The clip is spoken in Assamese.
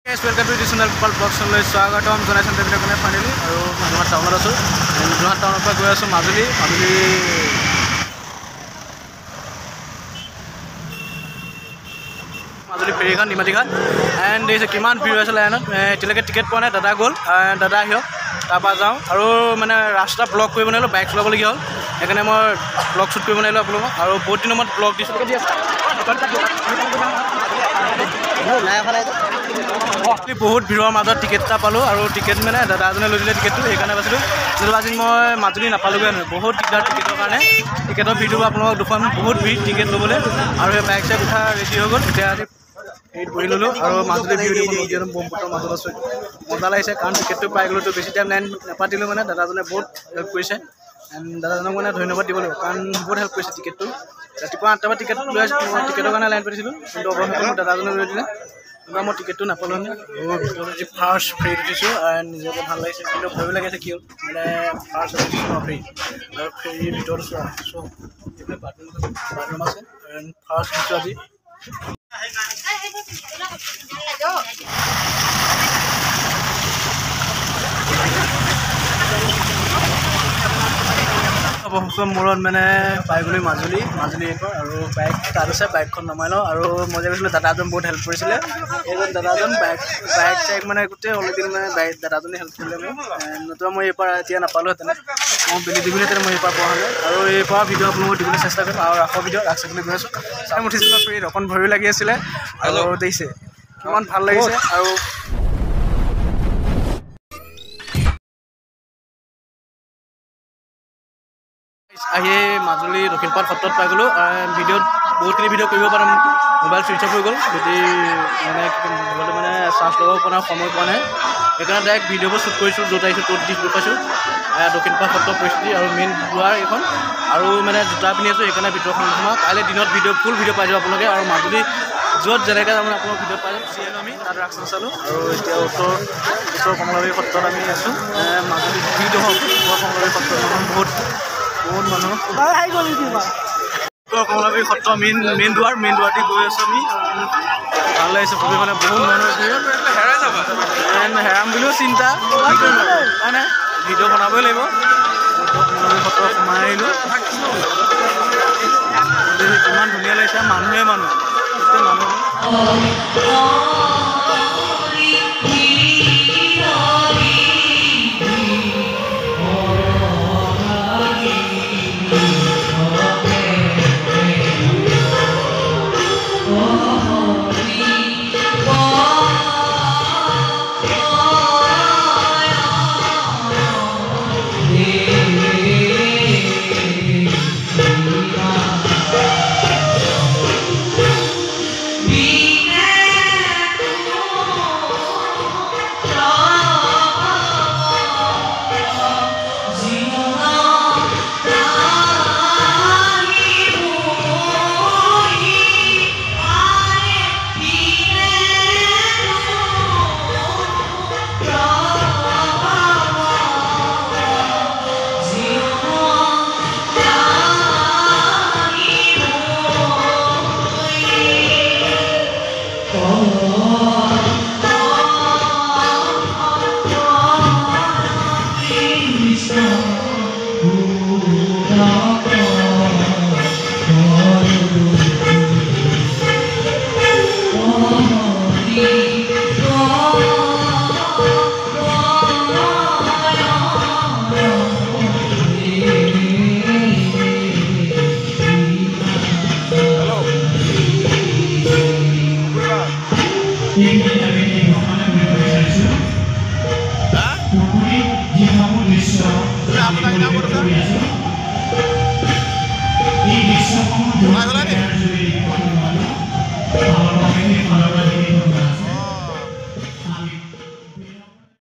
Yes, welcome to this channel Pulp Blog channel. Swagatam Jonathan David kone finally aru Johat town asu. Johat town pa goi asu Majuli ferry khan Nimati khan and there is a kiman view ase line tilake ticket pone dada gol and dada hiyo ta pa jao aru mane rasta block kori banalo bike cholabo lagi hol ekane moi block shoot kori banalo apolok aru bahut diner mot block disu बहुत ভিৰৰ মাজত টিকেট এটা পালো আৰু টিকেট মানে দাদাজনে লৈ দিলে টিকেটটো সেইকাৰণে বাছিলো জলবাজিন মই মাজুলী নাপালোগে বহুত দিগদাৰ টিকেটৰ কাৰণে টিকেটৰ ভিডিঅ' আপোনালোকক দুখন বহুত ভিৰ টিকেট ল'বলৈ আৰু বাইক চাইক উঠা ৰেডি হৈ গ'ল এতিয়া হেৰিত বহি ল'লোঁ আৰু মাজুলী ভিডিঅ' নদীখন ব্ৰহ্মপুত্ৰৰ মাজত আছোঁ মজা লাগিছে কাৰণ টিকেটটো পাই গ'লোতো বেছি টাইম লাইন নাপাতিলোঁ মানে দাদাজনে বহুত হেল্প কৰিছে দাদাজনক মানে ধন্যবাদ দিব লাগিব কাৰণ বহুত হেল্প কৰিছে টিকেটটো ৰাতিপুৱা 8টা বজাত টিকেট লৈ আহিছিলোঁ মই টিকেটৰ কাৰণে লাইন পাতিছিলোঁ কিন্তু অৱশেষত দাদাজনে লৈ দিলে মই টিকেটটো নাপালোঁ ভিতৰত ফাৰ্ষ্ট ফ্ৰীত দিছোঁ নিজকে ভাল লাগিছে কিন্তু ভয়ো লাগিছে কি হ'ল মানে ফাৰ্ষ্ট ফ্ৰী আৰু ফ্ৰীৰ ভিতৰত চ' বাথৰুম আছে ফাৰ্ষ্ট দিছোঁ আজি অৱশেষত মূৰত মানে পাই গ'লোঁ মাজুলী একো আৰু বাইক তাত আছে বাইকখন নমাই লওঁ আৰু মই যে কৈছিলোঁ দাদাজন বহুত হেল্প কৰিছিলে এইজন দাদাজন বাইক চাইক মানে গোটেই অলৰেডি মানে দাদাজনে হেল্প কৰিলে মোক নতুবা মই এইবাৰ এতিয়া নাপালোহেঁতেন মই বেলি দিবলৈহেঁতেন মই এইবাৰ পোৱা হ'লে আৰু এইবাৰ ভিডিঅ' আপোনালোকক দিবলৈ চেষ্টা কৰিম আৰু ৰাসৰ ভিডিঅ' ৰাস চাবলৈ গৈ আছোঁ চাই উঠিছিলোঁ ফ্ৰীত অকণ ভয়ো লাগি আছিলে আৰু দেখিছে কিমান ভাল লাগিছে আৰু আহি মাজুলী দক্ষিণপাট সত্ৰত পাই গ'লোঁ ভিডিঅ'ত বহুতখিনি ভিডিঅ' কৰিব পাৰিম মোবাইল চুইচ অফ হৈ গ'ল যদি মোবাইলটো মানে চাৰ্জ লগাব পৰা সময় পোৱা নাই সেইকাৰণে ডাইৰেক্ট ভিডিঅ'বোৰ শ্বুট কৰিছোঁ য'ত আহিছোঁ ত'ত দি দেখুৱাইছোঁ দক্ষিণপাট সত্ৰ পৰিস্থিতি আৰু মেইন দুৱাৰ এইখন আৰু মানে জোতা পিন্ধি আছোঁ সেইকাৰণে ভিতৰখন সোমাওঁ কাইলৈ দিনত ফুল ভিডিঅ' পাই যাব আপোনালোকে আৰু মাজুলী য'ত যেনেকৈ তাৰমানে আপোনালোক ভিডিঅ' পাই যাব চিৰিয়েলো আমি তাত ৰাস নাচালোঁ আৰু এতিয়া ওচৰ কমলাবাৰী সত্ৰত আমি আছোঁ মাজুলী ভিডিঅ' হওক কমলাবাৰী সত্ৰত বহুত মানুহ কমলাবাৰী সত্ৰ মেইন দুৱাৰ দি গৈ আছোঁ আমি ভাল লাগিছে খুবেই মানে বহুত মানুহ হেৰাম বুলিও চিন্তা মানে ভিডিঅ' বনাবই লাগিব কমলাবাৰী সত্ৰ সোমাই আহিলোঁ কিমান ধুনীয়া লাগিছে মানুহ